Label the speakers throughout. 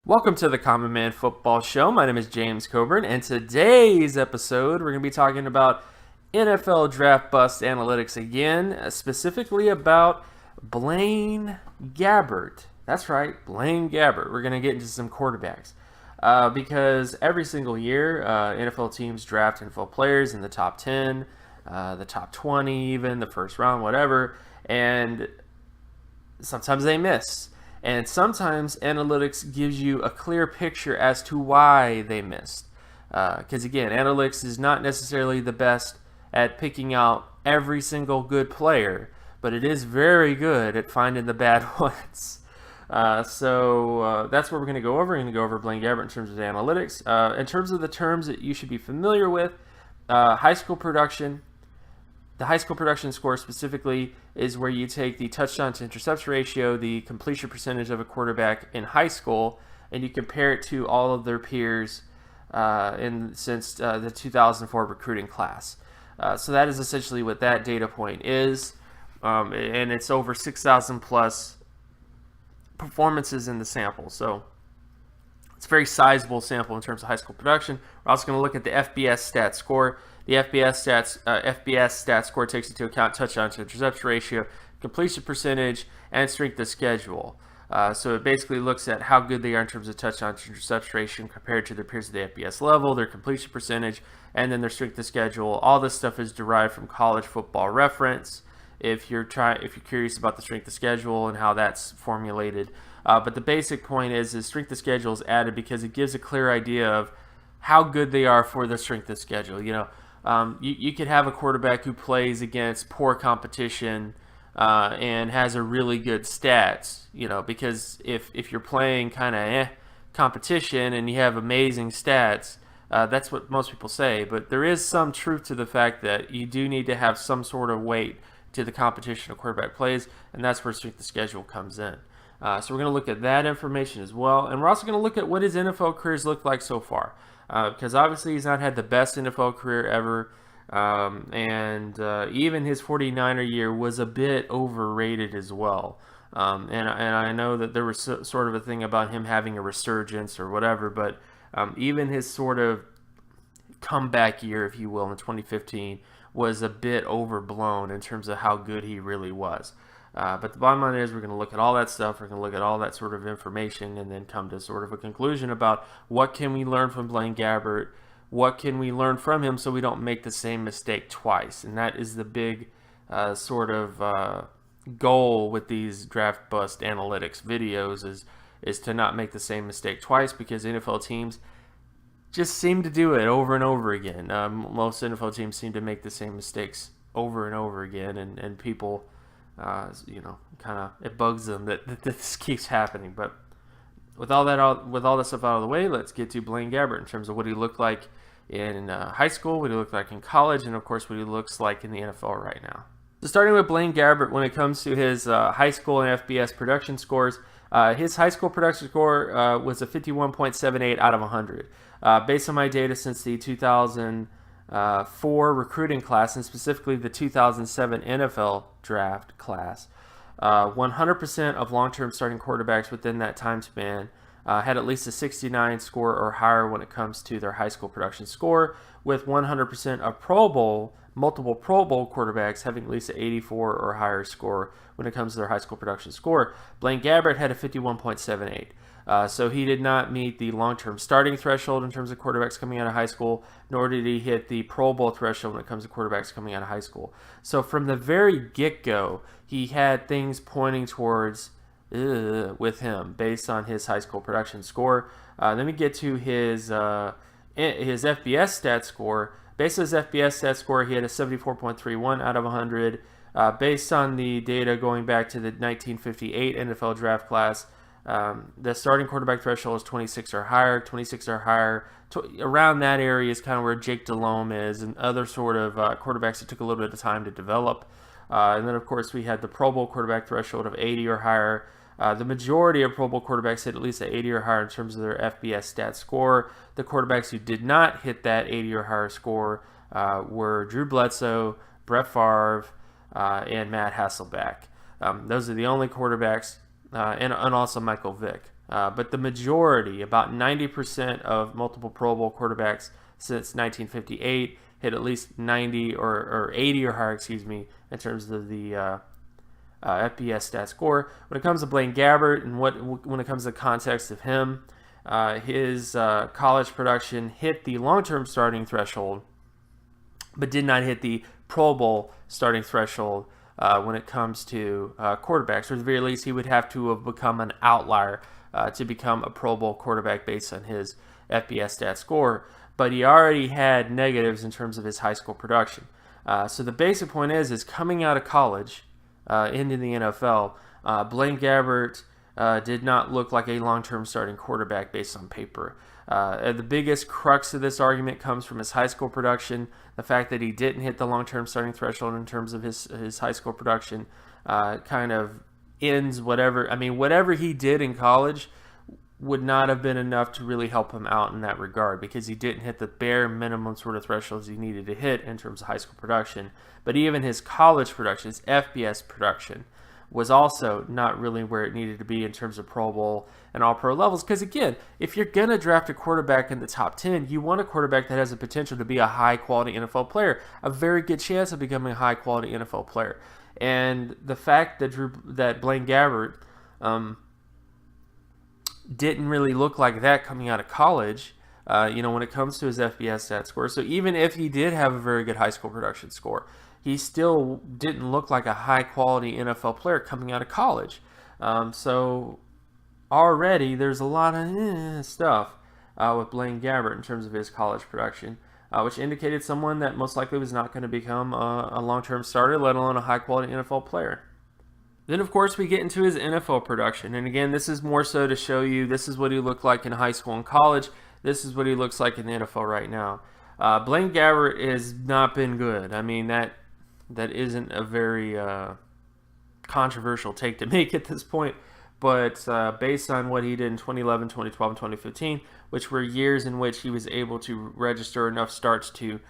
Speaker 1: Welcome to the Common Man Football Show. My name is James Cobern, and today's episode we're going to be talking about NFL Draft Bust Analytics again, specifically about Blaine Gabbert. That's right, Blaine Gabbert. We're going to get into some quarterbacks because every single year NFL teams draft NFL players in the top 10, the top 20 even, the first round, whatever, and sometimes they miss. And sometimes analytics gives you a clear picture as to why they missed. Because again, analytics is not necessarily the best at picking out every single good player, but it is very good at finding the bad ones. So that's what we're going to go over. We're going to go over Blaine Gabbert in terms of analytics. In terms of the terms that you should be familiar with, high school production. The high school production score specifically is where you take the touchdown to interception ratio, the completion percentage of a quarterback in high school, and you compare it to all of their peers since the 2004 recruiting class. So that is essentially what that data point is, and it's over 6,000 plus performances in the sample. So it's a very sizable sample in terms of high school production. We're also going to look at the FBS stat score. The FBS stat score takes into account touchdown to interception ratio, completion percentage, and strength of schedule. So it basically looks at how good they are in terms of touchdown to interception ratio compared to their peers at the FBS level, their completion percentage, and then their strength of schedule. All this stuff is derived from College Football Reference. If you're curious about the strength of schedule and how that's formulated, but the basic point is strength of schedule is added because it gives a clear idea of how good they are for the strength of schedule. You could have a quarterback who plays against poor competition and has a really good stats, because if you're playing kind of competition and you have amazing stats, that's what most people say. But there is some truth to the fact that you do need to have some sort of weight to the competition a quarterback plays, and that's where strength of schedule comes in. So we're going to look at that information as well, and we're also going to look at what his NFL careers look like so far. Because obviously he's not had the best NFL career ever, and even his 49er year was a bit overrated as well. And I know that there was sort of a thing about him having a resurgence or whatever, but even his sort of comeback year, if you will, in 2015 was a bit overblown in terms of how good he really was. But the bottom line is we're going to look at all that stuff. We're going to look at all that sort of information and then come to sort of a conclusion about what can we learn from Blaine Gabbert, what can we learn from him so we don't make the same mistake twice. And that is the big sort of goal with these draft bust analytics videos is to not make the same mistake twice, because NFL teams just seem to do it over and over again. Most NFL teams seem to make the same mistakes over and over again, and people... kind of it bugs them that this keeps happening. But with all that stuff out of the way, let's get to Blaine Gabbert in terms of what he looked like in high school, what he looked like in college, and of course what he looks like in the NFL right now. So starting with Blaine Gabbert, when it comes to his high school and FBS production scores, his high school production score was a 51.78 out of 100. Based on my data since the 2004 recruiting class, and specifically the 2007 NFL draft class, 100% of long-term starting quarterbacks within that time span had at least a 69 score or higher when it comes to their high school production score, with 100% of multiple Pro Bowl quarterbacks having at least an 84 or higher score when it comes to their high school production score. Blaine Gabbert had a 51.78. So he did not meet the long-term starting threshold in terms of quarterbacks coming out of high school, nor did he hit the Pro Bowl threshold when it comes to quarterbacks coming out of high school. So from the very get-go, he had things pointing towards with him based on his high school production score. Let me get to his FBS stat score. Based on his FBS stat score, he had a 74.31 out of 100. Based on the data going back to the 1958 NFL draft class, the starting quarterback threshold is 26 or higher. 26 or higher, around that area is kind of where Jake Delhomme is and other sort of quarterbacks that took a little bit of time to develop. And then, of course, we had the Pro Bowl quarterback threshold of 80 or higher. The majority of Pro Bowl quarterbacks hit at least an 80 or higher in terms of their FBS stat score. The quarterbacks who did not hit that 80 or higher score were Drew Bledsoe, Brett Favre, and Matt Hasselbeck. Those are the only quarterbacks, and also Michael Vick. But the majority, about 90% of multiple Pro Bowl quarterbacks since 1958, hit at least 90 or 80 or higher, excuse me, in terms of the FBS stat score. When it comes to Blaine Gabbert and when it comes to the context of him, his college production hit the long-term starting threshold, but did not hit the Pro Bowl starting threshold when it comes to quarterbacks. Or at the very least, he would have to have become an outlier to become a Pro Bowl quarterback based on his FBS stat score. But he already had negatives in terms of his high school production. So the basic point is coming out of college into the NFL, Blaine Gabbert did not look like a long-term starting quarterback based on paper. The biggest crux of this argument comes from his high school production. The fact that he didn't hit the long-term starting threshold in terms of his high school production kind of ends whatever he did in college would not have been enough to really help him out in that regard, because he didn't hit the bare minimum sort of thresholds he needed to hit in terms of high school production. But even his college production, his FBS production, was also not really where it needed to be in terms of Pro Bowl and All-Pro levels. Because again, if you're going to draft a quarterback in the top 10, you want a quarterback that has the potential to be a high-quality NFL player, a very good chance of becoming a high-quality NFL player. And the fact that Blaine Gabbert didn't really look like that coming out of college, when it comes to his FBS stat score. So even if he did have a very good high school production score, he still didn't look like a high-quality NFL player coming out of college. So already there's a lot of stuff with Blaine Gabbert in terms of his college production, which indicated someone that most likely was not going to become a long-term starter, let alone a high-quality NFL player. Then, of course, we get into his NFL production. And again, this is more so to show you this is what he looked like in high school and college. This is what he looks like in the NFL right now. Blaine Gabbert has not been good. I mean, that isn't a very controversial take to make at this point. But based on what he did in 2011, 2012, and 2015, which were years in which he was able to register enough starts to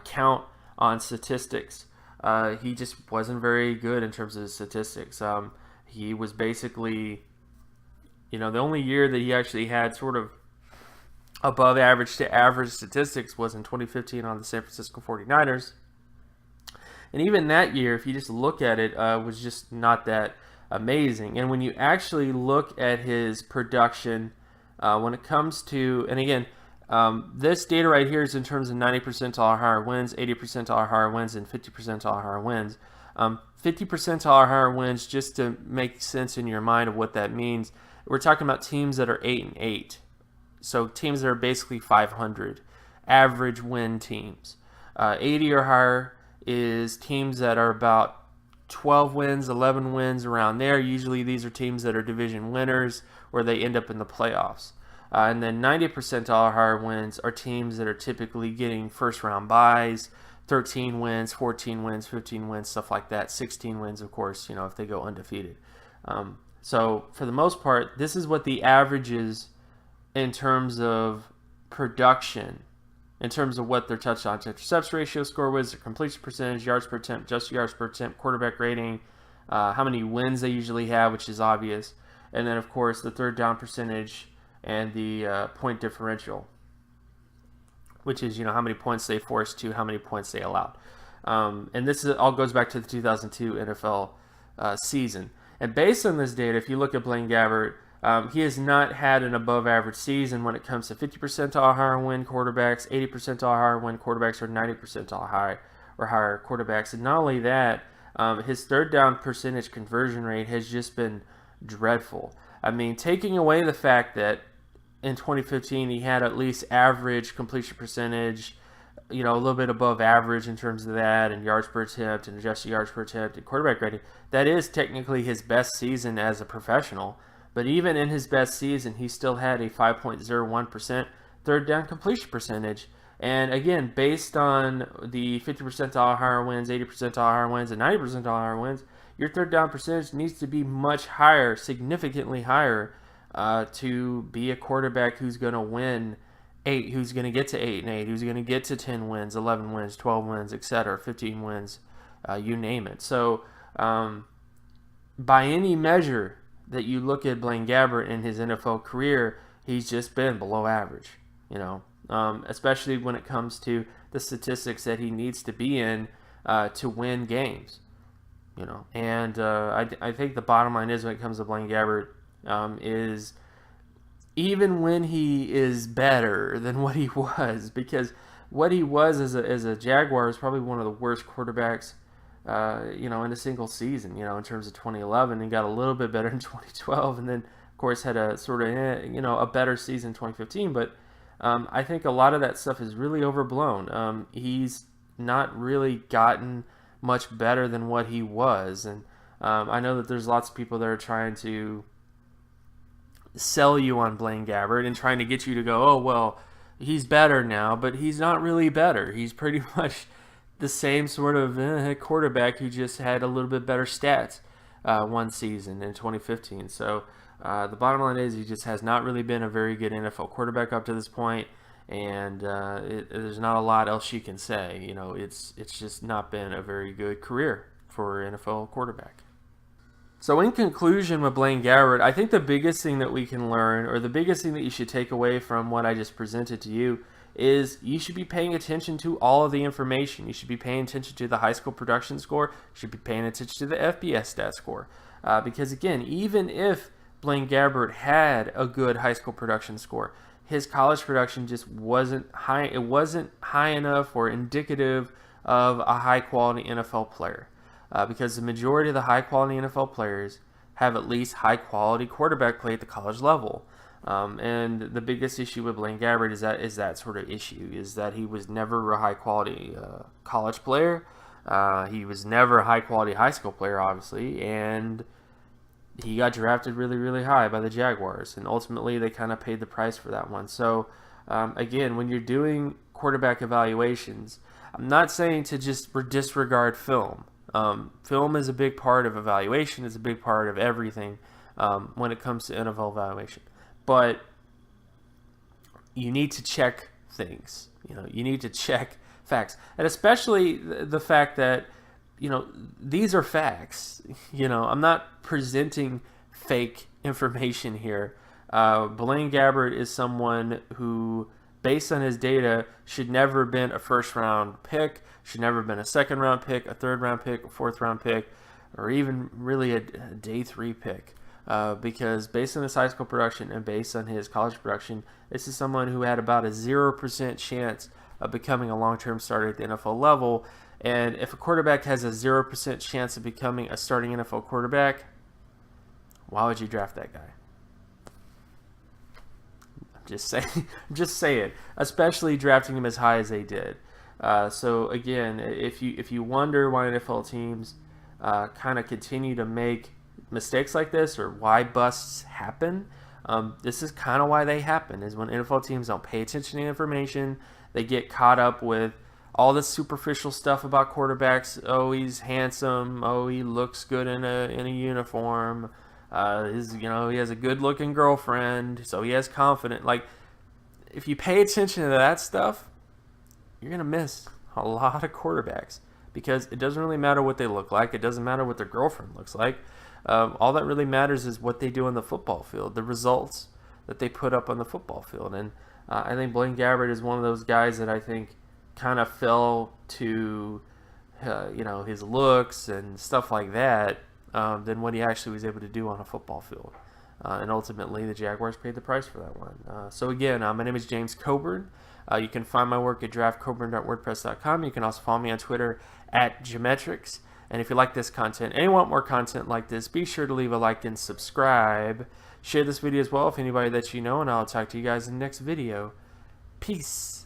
Speaker 1: count on statistics, he just wasn't very good in terms of his statistics. He was basically, the only year that he actually had sort of above average to average statistics was in 2015 on the San Francisco 49ers. And even that year, if you just look at it, was just not that amazing. And when you actually look at his production, when it comes to, and again, this data right here is in terms of 90 percentile or higher wins, 80 percentile or higher wins, and 50 percentile or higher wins. 50 percentile or higher wins, just to make sense in your mind of what that means, we're talking about teams that are 8-8. So teams that are basically 500, average win teams. 80 or higher is teams that are about 12 wins, 11 wins, around there. Usually these are teams that are division winners or they end up in the playoffs. And then 90 percentile or higher wins are teams that are typically getting first round byes, 13 wins, 14 wins, 15 wins, stuff like that. 16 wins, of course, if they go undefeated. So for the most part, this is what the average is in terms of production, in terms of what their touchdown to interception ratio score was, their completion percentage, yards per attempt, just yards per attempt, quarterback rating, how many wins they usually have, which is obvious, and then of course the third down percentage and the point differential, which is how many points they forced to how many points they allowed. And this all goes back to the 2002 NFL season. And based on this data, if you look at Blaine Gabbert, he has not had an above-average season when it comes to 50 percentile higher win quarterbacks, 80 percentile higher win quarterbacks, or 90 percentile high or higher quarterbacks. And not only that, his third down percentage conversion rate has just been dreadful. I mean, taking away the fact that in 2015 he had at least average completion percentage, a little bit above average in terms of that, and yards per attempt and adjusted yards per attempt and quarterback rating, that is technically his best season as a professional. But even in his best season, he still had a 5.01% third down completion percentage. And again, based on the 50 percentile higher wins, 80 percentile higher wins, and 90 percentile higher wins, your third down percentage needs to be much higher, significantly higher, to be a quarterback who's going to win 8, who's going to get to 8-8, who's going to get to 10 wins, 11 wins, 12 wins, etc., 15 wins, you name it. So by any measure, that you look at Blaine Gabbert in his NFL career, he's just been below average, especially when it comes to the statistics that he needs to be in to win games, And I think the bottom line is when it comes to Blaine Gabbert is even when he is better than what he was, because what he was as a Jaguar is probably one of the worst quarterbacks, in a single season, in terms of 2011, and got a little bit better in 2012, and then of course had a sort of, a better season in 2015. But I think a lot of that stuff is really overblown. He's not really gotten much better than what he was, and I know that there's lots of people that are trying to sell you on Blaine Gabbert and trying to get you to go, oh, well, he's better now, but he's not really better. He's pretty much the same sort of quarterback who just had a little bit better stats one season in 2015. So the bottom line is he just has not really been a very good NFL quarterback up to this point, and there's not a lot else you can say. It's just not been a very good career for an NFL quarterback. So in conclusion with Blaine Gabbert, I think the biggest thing that we can learn, or the biggest thing that you should take away from what I just presented to you, is you should be paying attention to all of the information. You should be paying attention to the high school production score. You should be paying attention to the FBS stat score. Because again, even if Blaine Gabbert had a good high school production score, his college production just wasn't high. It wasn't high enough or indicative of a high quality NFL player. Because the majority of the high-quality NFL players have at least high-quality quarterback play at the college level. And the biggest issue with Blaine Gabbert is that sort of issue, is that he was never a high-quality college player. He was never a high-quality high school player, obviously, and he got drafted really, really high by the Jaguars, and ultimately they kind of paid the price for that one. So, again, when you're doing quarterback evaluations, I'm not saying to just disregard film. Film is a big part of evaluation. It's a big part of everything when it comes to NFL evaluation. But you need to check things. You need to check facts. And especially the fact that, these are facts. I'm not presenting fake information here. Blaine Gabbert is someone who, based on his data, should never have been a first-round pick, should never have been a second-round pick, a third-round pick, a fourth-round pick, or even really a day 3 pick. Because based on his high school production and based on his college production, this is someone who had about a 0% chance of becoming a long-term starter at the NFL level. And if a quarterback has a 0% chance of becoming a starting NFL quarterback, why would you draft that guy? I'm just saying, especially drafting him as high as they did. So again, if you wonder why NFL teams kind of continue to make mistakes like this, or why busts happen, this is kind of why they happen. Is when NFL teams don't pay attention to information, they get caught up with all this superficial stuff about quarterbacks. Oh, he's handsome. Oh, he looks good in a uniform. He has a good-looking girlfriend, so he has confidence. Like, if you pay attention to that stuff, you're gonna miss a lot of quarterbacks, because it doesn't really matter what they look like. It doesn't matter what their girlfriend looks like. All that really matters is what they do on the football field, the results that they put up on the football field. And I think Blaine Gabbert is one of those guys that I think kind of fell to, his looks and stuff like that, than what he actually was able to do on a football field. And ultimately, the Jaguars paid the price for that one. So again, my name is James Cobern. You can find my work at draftcoburn.wordpress.com. You can also follow me on Twitter at Geometrics. And if you like this content and you want more content like this, be sure to leave a like and subscribe. Share this video as well with anybody that you know, and I'll talk to you guys in the next video. Peace.